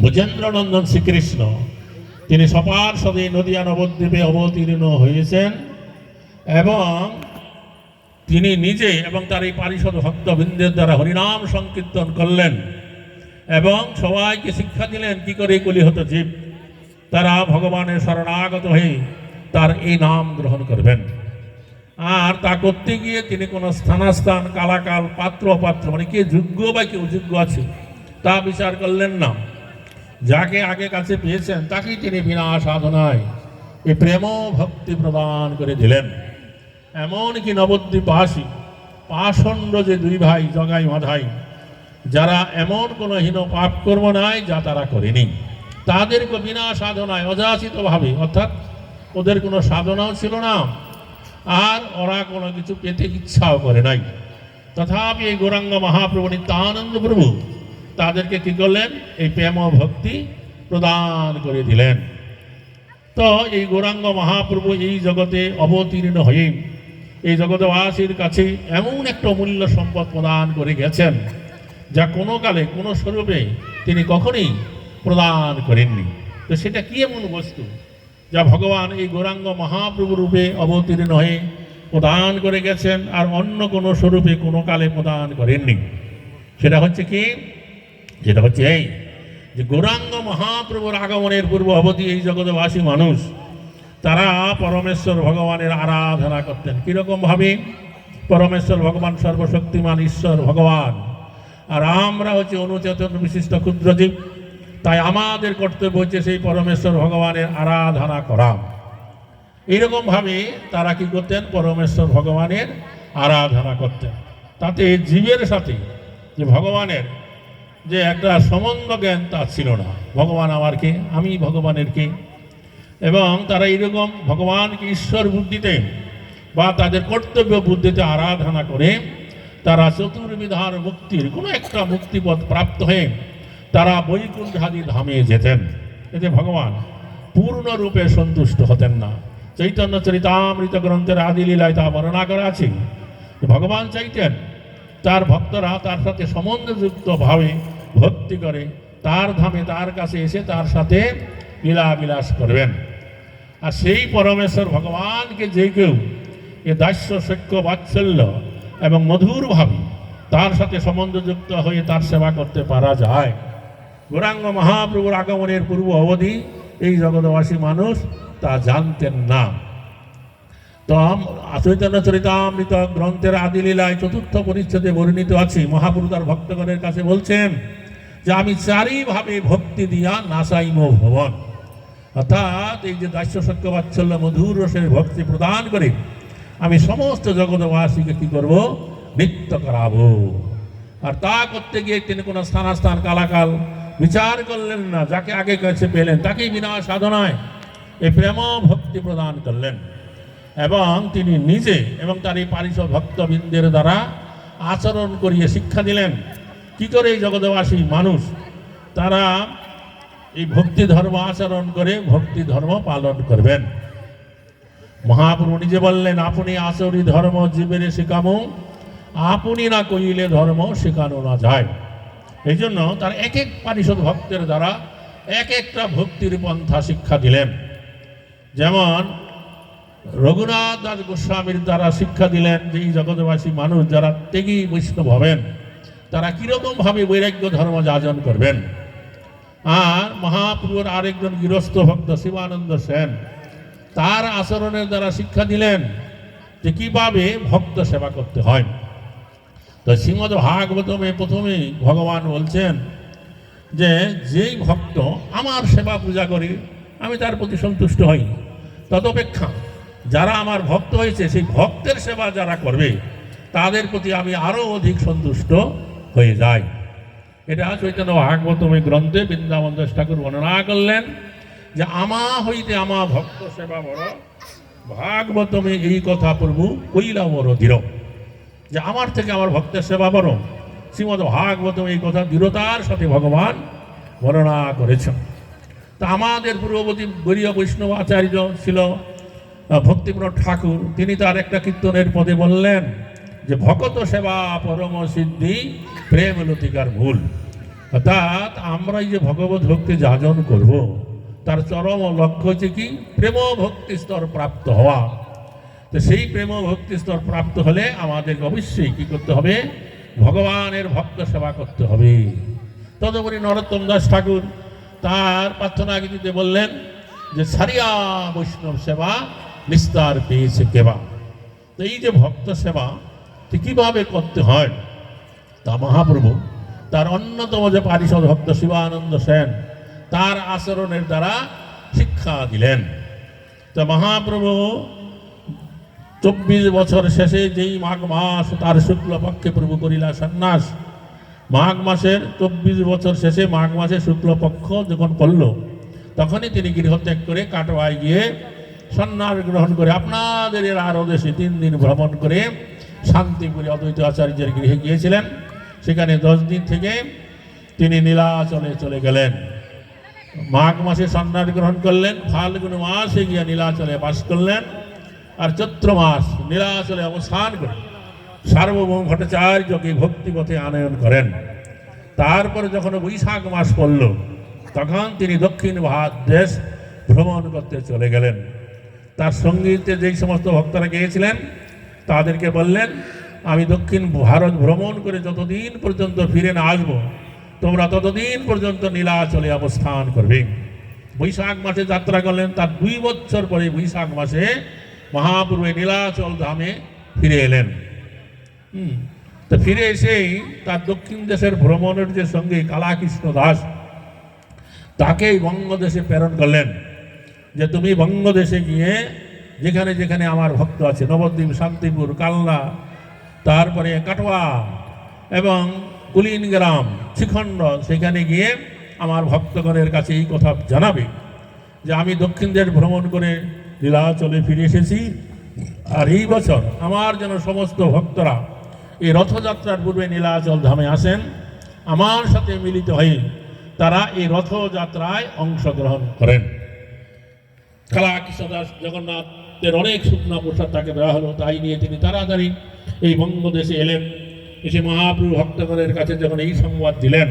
ব্রজেন্দ্রনন্দন শ্রীকৃষ্ণ তিনি সপার্ষদে নদিয়া নবদ্বীপে অবতীর্ণ হয়েছেন এবং তিনি নিজে এবং তার এই পারিষদ ভক্তবৃন্দের দ্বারা হরিনাম সংকীর্তন করলেন এবং সবাইকে শিক্ষা দিলেন কি করে কলিহত জীব তারা ভগবানের শরণাগত হয়ে তার এই নাম গ্রহণ করবেন। আর তা করতে গিয়ে তিনি কোনো স্থানাস্থান কালাকাল পাত্র অপাত্র মানে কে যোগ্য বা কে অযোগ্য আছে তা বিচার করলেন না। যাকে আগে কাছে পেয়েছেন তাকেই তিনি বিনা সাধনায় এই প্রেম ভক্তি প্রদান করে দিলেন। এমনকি নবদ্বীপবাসী পাষণ্ড যে দুই ভাই জগাই মাধাই যারা এমন কোনো হীন পাপ কর্ম নাই যা তারা করেনি, তাদেরকে বিনা সাধনায় অযাচিতভাবে অর্থাৎ ওদের কোনো সাধনাও ছিল না আর ওরা কোনো কিছু পেতে ইচ্ছাও করে নাই, তথাপি এই গৌরাঙ্গ মহাপ্রভু নিত্যানন্দ প্রভু তাদেরকে কি করলেন এই প্রেম ভক্তি প্রদান করে দিলেন। তো এই গৌরাঙ্গ মহাপ্রভু এই জগতে অবতীর্ণ হয়ে এই জগৎবাসীর কাছে এমন একটা অমূল্য সম্পদ প্রদান করে গেছেন যা কোনো কালে কোনো স্বরূপে তিনি কখনোই প্রদান করেননি। তো সেটা কি এমন বস্তু যা ভগবান এই গৌরাঙ্গ মহাপ্রভু রূপে অবতীর্ণ হয়ে প্রদান করে গেছেন আর অন্য কোনো স্বরূপে কোনো কালে প্রদান করেননি? সেটা হচ্ছে কি, যেটা হচ্ছে এই যে গৌরাঙ্গ মহাপ্রভুর আগমনের পূর্ব অবধি এই জগৎবাসী মানুষ তারা পরমেশ্বর ভগবানের আরাধনা করতেন। কীরকম ভাবে? পরমেশ্বর ভগবান সর্বশক্তিমান ঈশ্বর ভগবান, আর আমরা হচ্ছে অনুচেতন বিশিষ্ট ক্ষুদ্রজীব, তাই আমাদের কর্তব্য হচ্ছে সেই পরমেশ্বর ভগবানের আরাধনা করা। এইরকমভাবে তারা কি করতেন? পরমেশ্বর ভগবানের আরাধনা করতেন। তাতে জীবের সাথে যে ভগবানের যে একটা সম্বন্ধ জ্ঞান তা ছিল না। ভগবান আমার কে, আমি ভগবানের কে, এবং তারা এইরকম ভগবানকে ঈশ্বর বুদ্ধিতে বা তাদের কর্তব্য বুদ্ধিতে আরাধনা করে তারা চতুর্বিধার মুক্তির কোনো একটা মুক্তিপথ প্রাপ্ত হয়ে তারা বৈকুণ্ঠাদি ধামে যেতেন। এতে ভগবান পূর্ণরূপে সন্তুষ্ট হতেন না। চৈতন্য চরিতামৃত গ্রন্থের আদি লীলায় তা বর্ণনা করা আছে। ভগবান চাইতেন তার ভক্তরা তার সাথে সম্বন্ধযুক্ত ভাবে ভক্তি করে তার ধামে তার কাছে এসে তার সাথে লীলা বিলাস করবেন। আর সেই পরমেশ্বর ভগবানকে যে কেউ এ দাস্য সখ্য বাৎসল্য এবং মধুরভাবে তার সাথে সম্বন্ধযুক্ত হয়ে তার সেবা করতে পারা যায়। গৌরাঙ্গ মহাপ্রভুর আগমনের পূর্ব অবধি এই জগৎবাসী মানুষ তা জানতেন না। তো চৈতন্য চরিতামৃত গ্রন্থের আদি লীলায় চতুর্থ পরিচ্ছেদে বর্ণিত আছে, মহাপ্রভু তার ভক্তগণের কাছে বলছেন যে আমি চারিভাবে ভক্তি দিয়া নাসাইম ভবন, অর্থাৎ এই যে দাস্য সখ্য বাৎসল্য মধুর রসের ভক্তি প্রদান করে আমি সমস্ত জগৎবাসীকে কি করব? নৃত্য করাবো। আর তা করতে গিয়ে তিনি কোনো স্থানাস্থান কালাকাল বিচার করলেন না, যাকে আগে কাছে পেলেন তাকেই বিনা সাধনায় এই প্রেম ভক্তি প্রদান করলেন এবং তিনি নিজে এবং তার এই পারিষদ ভক্তবৃন্দের দ্বারা আচরণ করিয়ে শিক্ষা দিলেন কি করে এই জগৎবাসী মানুষ তারা এই ভক্তি ধর্ম আচরণ করে ভক্তি ধর্ম পালন করবেন। মহাপ্রভু নিজে বললেন আপনি আচরি ধর্ম জীবের শিখামো, আপনি না কইলে ধর্ম শেখানো না যায়। এই জন্য তার এক এক পারিষদ ভক্তের দ্বারা এক একটা ভক্তির পন্থা শিক্ষা দিলেন। যেমন রঘুনাথ দাস গোস্বামীর দ্বারা শিক্ষা দিলেন যে এই জগৎবাসী মানুষ যারা ত্যাগী বৈষ্ণব হবেন তারা কীরকমভাবে বৈরাগ্য ধর্ম যাজন করবেন। আর মহাপ্রভুর আরেকজন গৃহস্থ ভক্ত শিবানন্দ সেন তার আচরণের দ্বারা শিক্ষা দিলেন যে কীভাবে ভক্ত সেবা করতে হয়। তো শ্রীমদ ভাগবতমে প্রথমেই ভগবান বলছেন যে যেই ভক্ত আমার সেবা পূজা করি আমি তার প্রতি সন্তুষ্ট হই, তদপেক্ষা যারা আমার ভক্ত হয়েছে সেই ভক্তের সেবা যারা করবে তাদের প্রতি আমি আরও অধিক সন্তুষ্ট হয়ে যাই। এটা চৈতন্য ভাগবতমে গ্রন্থে বৃন্দাবন দাস ঠাকুর বর্ণনা করলেন যে আমা হইতে আমা ভক্ত সেবা বড়, ভাগবতমে এই কথা প্রভু কইলা বড় দৃঢ়, যে আমার থেকে আমার ভক্তের সেবা বড়। শ্রীমদ ভাগবতম এই কথা দৃঢ়তার সাথে ভগবান বর্ণনা করেছেন। তা আমাদের পূর্ববর্তী গৌরীয় বৈষ্ণব আচার্য ছিল ভক্তিপ্রদ ঠাকুর, তিনি তার একটা কীর্তনের পদে বললেন যে ভকত সেবা পরম সিদ্ধি প্রেম লতিকার ভুল, অর্থাৎ আমরা এই যে ভগবত ভক্তি যাজন করব, তার চরম লক্ষ্য হচ্ছে কি? প্রেম ভক্তি স্তর প্রাপ্ত হওয়া। তো সেই প্রেম ভক্তি স্তর প্রাপ্ত হলে আমাদেরকে অবশ্যই কি করতে হবে? ভগবানের ভক্ত সেবা করতে হবে। তদুপরি নরোত্তম দাস ঠাকুর তার প্রার্থনা গীতিতে বললেন যে সারিয়া বৈষ্ণব সেবা নিস্তার পেয়েছে কেবা। তো এই যে ভক্ত সেবা কিভাবে করতে হয় তা মহাপ্রভু তার অন্যতম যে পারিষদ ভক্ত শিবানন্দ সেন তার আচরণের দ্বারা শিক্ষা দিলেন। তো মহাপ্রভু 24 বছর শেষে যেই মাঘ মাস তার শুক্লপক্ষে প্রভু করিলা সন্ন্যাস, মাঘ মাসের 24 বছর শেষে মাঘ মাসের শুক্লপক্ষ যখন করল, তখনই তিনি গৃহত্যাগ করে কাটোয়ায় গিয়ে সন্ন্যাস গ্রহণ করে আপনাদের আরও দেশে 3 দিন ভ্রমণ করে শান্তিপুরে অদ্বৈত আচার্যের গৃহে গিয়েছিলেন। সেখানে 10 দিন থেকে তিনি নীলাচলে চলে গেলেন। মাঘ মাসে সন্ন্যাস গ্রহণ করলেন, ফাল্গুন মাসে গিয়ে নীলাচলে বাস করলেন, আর চৈত্র মাস নীলাচলে অবস্থান করে সার্বভৌম ভট্টাচার্যকে ভক্তিপথে আনয়ন করেন। তারপরে যখন বৈশাখ মাস পড়ল, তখন তিনি দক্ষিণ ভারত দেশ ভ্রমণ করতে চলে গেলেন। তার সঙ্গীতে যেই সমস্ত ভক্তরা গিয়েছিলেন তাদেরকে বললেন, আমি দক্ষিণ ভারত ভ্রমণ করে যতদিন পর্যন্ত ফিরে না আসবো, তোমরা ততদিন পর্যন্ত নীলাচলে অবস্থান করবে। বৈশাখ মাসে যাত্রা করলেন, তার 2 বছর পরে বৈশাখ মাসে মহাপ্রভু নীলাচল ধামে ফিরে এলেন। তো ফিরে এসেই তার দক্ষিণ দেশের ভ্রমণের যে সঙ্গে কালাকৃষ্ণ দাস, তাকেই বঙ্গদেশে প্রেরণ করলেন যে তুমি বঙ্গদেশে গিয়ে যেখানে যেখানে আমার ভক্ত আছে, নবদ্বীপ, শান্তিপুর, কালনা, তারপরে কাটোয়া এবং কুলিনগ্রাম, শ্রীখণ্ড, সেখানে গিয়ে আমার ভক্তগণের কাছে এই কথা জানাবে যে আমি দক্ষিণ দেশ ভ্রমণ করে নীলাচলে ফিরে এসেছি, আর এই বছর আমার যেন সমস্ত ভক্তরা এই রথযাত্রার পূর্বে নীলাচল ধামে আসেন, আমার সাথে মিলিত হয়ে তারা এই রথযাত্রায় অংশগ্রহণ করেন। কালাকৃষ্ণ দাস জগন্নাথের অনেক শুকনা প্রসাদ তাকে দেওয়া হলো, তাই নিয়ে তিনি তাড়াতাড়ি এই বঙ্গদেশে এলেন। এসে মহাপ্রভু ভক্তগণের কাছে যখন এই সংবাদ দিলেন,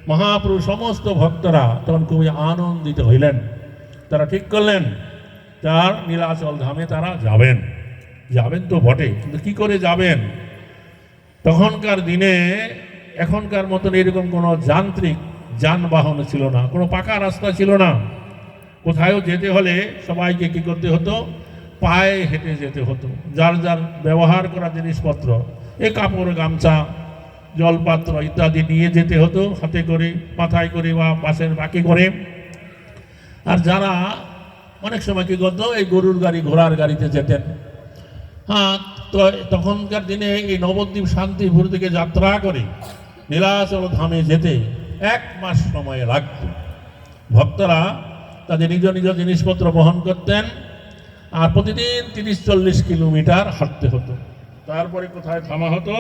মহাপ্রভু সমস্ত ভক্তরা তখন খুবই আনন্দিত হইলেন। তারা ঠিক করলেন তার নীলাচল ধামে তারা যাবেন। যাবেন তো বটে, কিন্তু কী করে যাবেন? তখনকার দিনে এখনকার মতন এরকম কোনো যান্ত্রিক যানবাহন ছিল না, কোনো পাকা রাস্তা ছিল না। কোথায়ও যেতে হলে সবাইকে কী করতে হতো? পায়ে হেঁটে যেতে হতো। যার যার ব্যবহার করা জিনিসপত্র, এই কাপড়, গামছা, জলপাত্র ইত্যাদি নিয়ে যেতে হতো, হাতে করে, মাথায় করে বা বাসের বাকি করে। আর যারা অনেক সময় কী করতো? এই গরুর গাড়ি, ঘোড়ার গাড়িতে যেতেন। তো তখনকার দিনে এই নবদ্বীপ শান্তিপুর থেকে যাত্রা করে নীলাচল ধামে যেতে 1 মাস সময় লাগত। ভক্তরা তাদের নিজ নিজ জিনিসপত্র বহন করতেন, আর প্রতিদিন 30-40 কিলোমিটার হাঁটতে হতো। তারপরে কোথায় থামা হতো,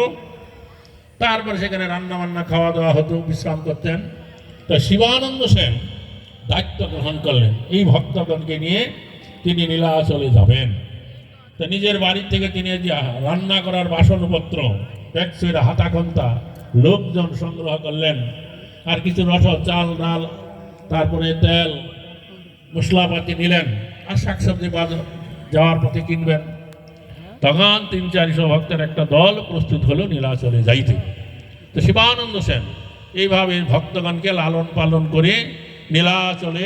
তারপরে সেখানে রান্না বান্না, খাওয়া দাওয়া হতো, বিশ্রাম করতেন। তো শিবানন্দ সেন দায়িত্ব গ্রহণ করলেন, এই ভক্তগণকে নিয়ে তিনি নীলাচলে যাবেন। তো নিজের বাড়ির থেকে তিনি যে রান্না করার বাসনপত্র, প্যাকসের হাতাখন্তা, লোকজন সংগ্রহ করলেন, আর কিছু রসদ, চাল, ডাল, তারপরে তেল, মশলাপাতি নিলেন, আর শাকসবজি যাওয়ার পথে কিনবেন। তখন 300-400 ভক্তের একটা দল প্রস্তুত হলো নীলাচলে যাইতে। তো শিবানন্দ সেন এইভাবে ভক্তগণকে লালন পালন করে নীলাচলে